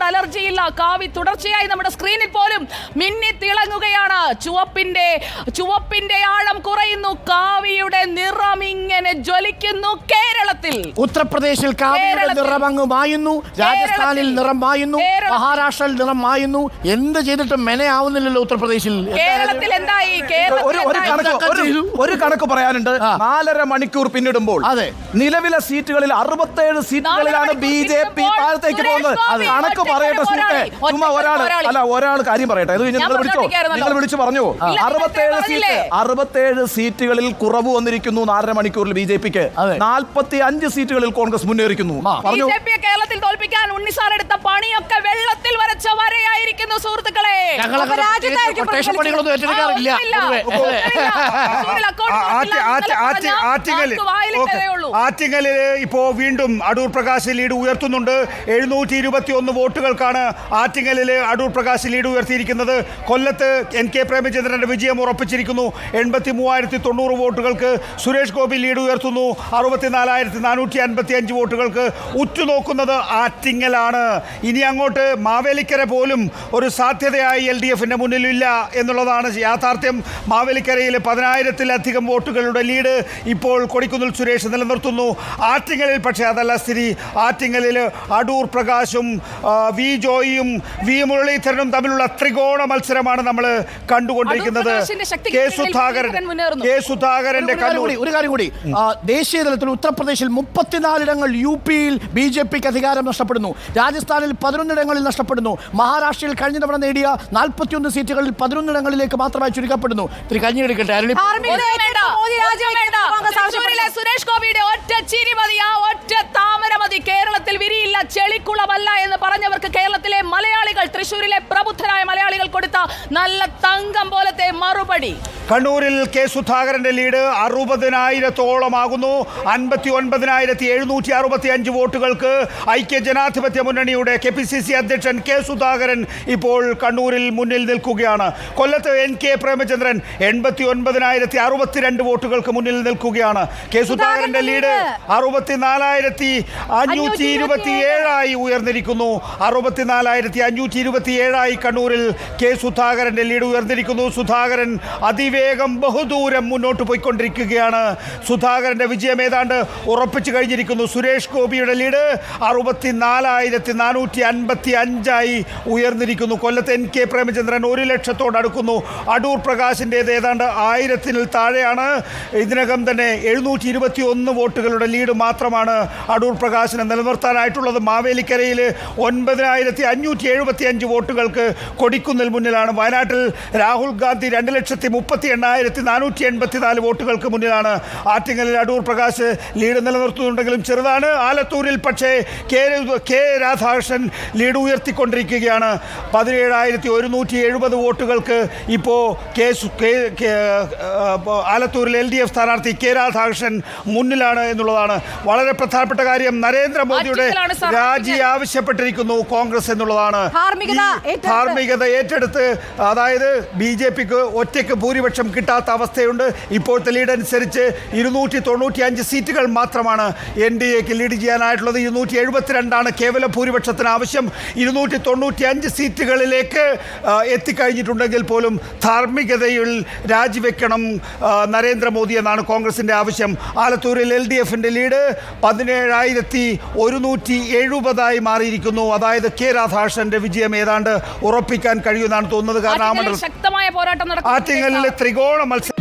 അലർജിയില്ല. കാവി തുടർച്ചയായി നമ്മുടെ സ്ക്രീനിൽ പോലും മിന്നി തിളങ്ങുകയാണ്. ചുവപ്പിന്റെ ആഴം കുറയുന്നു, കാവിയുടെ നിറം ഇങ്ങനെ ജ്വലിക്കുന്നു. കേരളത്തിൽ, ഉത്തർപ്രദേശിൽ കാവിയുടെ നിറം അങ്ങ് മായുന്നു, രാജസ്ഥാനിൽ നിറം മായുന്നു, മഹാരാഷ്ട്രയിൽ നിറം മായുന്നു. എന്ത് ചെയ്തിട്ടും മെനയാവുന്നില്ലല്ലോ ഉത്തർപ്രദേശിൽ. കേരളത്തിൽ എന്തായി? ഒരു കണക്ക് പറയാനുണ്ട്. 4.5 മണിക്കൂർ പിന്നിടുമ്പോൾ നിലവിലെ സീറ്റുകളിൽ 67 സീറ്റുകളിലാണ് BJP താഴത്തേക്ക് പോകുന്നത്. കണക്ക് പറയട്ടെ സുഹൃത്തെ, ചുമ്മാ ഒരാൾ കാര്യം പറയട്ടെ. നിങ്ങൾ വിളിച്ചു പറഞ്ഞു 67 സീറ്റുകളിൽ കുറവ് വന്നിരിക്കുന്നു 4.5 മണിക്കൂറിൽ BJPക്ക്. 45 സീറ്റുകളിൽ കോൺഗ്രസ് മുന്നേറിക്കുന്നു. കേരളത്തിൽ തോൽപ്പിക്കാൻ ഉണ്ണിസാർ എടുത്ത പണിയൊക്കെ വെള്ളത്തിൽ വരച്ച വരയായിരിക്കുന്നു സുഹൃത്തുക്കളെ. ആറ്റിങ്ങലിൽ ഇപ്പോ വീണ്ടും അടൂർ പ്രകാശ് ലീഡ് ഉയർത്തുന്നുണ്ട്. 721 വോട്ടുകൾക്കാണ് ആറ്റിങ്ങലിൽ അടൂർ പ്രകാശ് ലീഡ് ഉയർത്തിയിരിക്കുന്നത്. കൊല്ലത്ത് NK പ്രേമചന്ദ്രന്റെ വിജയം ഉറപ്പിച്ചിരിക്കുന്നു. 83,090 വോട്ടുകൾക്ക് സുരേഷ് ഗോപി ലീഡ് ഉയർത്തുന്നു. 64,455 വോട്ടുകൾക്ക്. ഉറ്റുനോക്കുന്നത് ആറ്റിങ്ങലാണ്. ഇനി അങ്ങോട്ട് മാവേലിക്കര പോലും ഒരു സാധ്യതയായി LDFന്റെ മുന്നിലില്ല എന്നുള്ളതാണ് യാഥാർത്ഥ്യം. മാവേലിക്കരയിൽ 10,000-ലധികം വോട്ടുകളുടെ ലീഡ് ഇപ്പോൾ കൊടിക്കുന്നിൽ സുരേഷ് നിലനിർത്തുന്നു. ആറ്റിങ്ങലിൽ പക്ഷേ അതല്ല സ്ഥിതി. ആറ്റിങ്ങലിൽ അടൂർ പ്രകാശും വി ജോയിയും വി മുരളീധരനും തമ്മിലുള്ള ത്രികോണ മത്സരമാണ് നമ്മൾ കണ്ടുകൊണ്ടിരിക്കുന്നത്. കെ സുധാകരന്റെ ഒരു കാര്യം കൂടി, ദേശീയ തലത്തിൽ ഉത്തർപ്രദേശിൽ 34 ഇടങ്ങൾ UPയിൽ BJPക്ക് അധികാരം നഷ്ടപ്പെടുന്നു. രാജസ്ഥാനിൽ 11 ഇടങ്ങളിൽ നഷ്ടപ്പെടുന്നു. മഹാരാഷ്ട്രയിൽ കഴിഞ്ഞ തവണ നേടിയ 41 സീറ്റുകളിൽ 11 ഇടങ്ങളിലേക്ക് മാത്രമായി ചുരുക്കപ്പെടുന്നു. ഇത്തിരി കഞ്ഞിയെടുക്കട്ടെ. സുരേഷ് ഗോപിയുടെ ഒറ്റ ചിരി മതി, ആ ഒറ്റ താമര മതി. കേരളത്തിൽ വിരിയില്ല, ചെളിക്കുളമല്ല എന്ന് പറഞ്ഞവർക്ക് കേരളത്തിലെ മലയാളികൾ, തൃശ്ശൂരിലെ പ്രബുദ്ധരായ മലയാളികൾ കൊടുത്ത നല്ല തങ്കം പോലത്തെ മറുപടി. കണ്ണൂരിൽ കെ സുധാകരന്റെ ലീഡ് 60,000-ഓളം ആകുന്നു. 59,765 വോട്ടുകൾക്ക് ഐക്യ ജനാധിപത്യ മുന്നണിയുടെ KPCC അധ്യക്ഷൻ കെ സുധാകരൻ ഇപ്പോൾ കണ്ണൂരിൽ മുന്നിൽ നിൽക്കുകയാണ്. കൊല്ലത്ത് NK പ്രേമചന്ദ്രൻ 89,062 വോട്ടുകൾക്ക് മുന്നിൽ നിൽക്കുകയാണ്. കെ സുധാകരന്റെ ലീഡ് 64,527 ഉയർന്നിരിക്കുന്നു. 64,527 കണ്ണൂരിൽ കെ സുധാകരന്റെ ലീഡ് ഉയർന്നിരിക്കുന്നു. സുധാകരൻ അതിവേഗം ബഹുദൂരം മുന്നോട്ട് പോയിക്കൊണ്ടിരിക്കുകയാണ്. സുധാകരന്റെ വിജയം ഏതാണ്ട് ഉറപ്പിച്ചു കഴിഞ്ഞിരിക്കുന്നു. സുരേഷ് ഗോപിയുടെ ലീഡ് 64,455 ഉയർന്നിരിക്കുന്നു. കൊല്ലത്ത് NK പ്രേമചന്ദ്രൻ 1,00,000 അടൂർ പ്രകാശിൻ്റേത് ഏതാണ്ട് 1000-ൽ താഴെയാണ്. ഇതിനകം തന്നെ 721 വോട്ടുകളുടെ ലീഡ് മാത്രമാണ് അടൂർ പ്രകാശിനെ നിലനിർത്താനായിട്ടുള്ളത്. മാവേലിക്കരയിൽ 9,575 വോട്ടുകൾക്ക് കൊടിക്കുന്നിൽ മുന്നിലാണ്. വയനാട്ടിൽ രാഹുൽ ഗാന്ധി 2,38,484 വോട്ടുകൾക്ക് മുന്നിലാണ്. ആറ്റിങ്ങലിൽ അടൂർ പ്രകാശ് ലീഡ് നിലനിർത്തുന്നുണ്ടെങ്കിലും ചെറുതാണ്. ആലത്തൂരിൽ പക്ഷേ കെ രാധാകൃഷ്ണൻ ലീഡ് ഉയർത്തിക്കൊണ്ടിരിക്കുകയാണ്. 17,170 വോട്ടുകൾക്ക് ഇപ്പോൾ ആലത്തൂരിൽ LDF സ്ഥാനാർത്ഥി കെ രാധാകൃഷ്ണൻ മുന്നിലാണ് എന്നുള്ളതാണ് വളരെ പ്രധാനപ്പെട്ട കാര്യം. നരേന്ദ്രമോദിയുടെ രാജി ആവശ്യപ്പെട്ടിരിക്കുന്നു കോൺഗ്രസ് എന്നുള്ളതാണ്. ധാർമ്മികത ഏറ്റെടുത്ത്, അതായത് BJPക്ക് ഒറ്റയ്ക്ക് ഭൂരിപക്ഷം കിട്ടാത്ത അവസ്ഥയുണ്ട്. ഇപ്പോഴത്തെ ലീഡ് അനുസരിച്ച് 295 സീറ്റുകൾ മാത്രമാണ് NDAക്ക് ലീഡ് ചെയ്യാനായിട്ടുള്ളത്. 272 കേവല ഭൂരിപക്ഷത്തിന് ആവശ്യം. 295 സീറ്റുകളിലേക്ക് എത്തിക്കഴിഞ്ഞിട്ടുണ്ടെങ്കിൽ പോലും ധാർമ്മികതയിൽ രാജിവെക്കണം നരേന്ദ്രമോദി എന്നാണ് കോൺഗ്രസിൻ്റെ ആവശ്യം. ആലത്തൂരിൽ LDFന്റെ ലീഡ് 17,170 മാറിയിരിക്കുന്നു. അതായത് കെ രാധാകൃഷ്ണന്റെ വിജയം ഏതാണ്ട് ഉറപ്പിക്കാൻ കഴിയുമെന്നാണ് തോന്നുന്നത്. കാരണം ശക്തമായ പോരാട്ടം ആറ്റിങ്ങലിലെ ത്രികോണ മത്സരം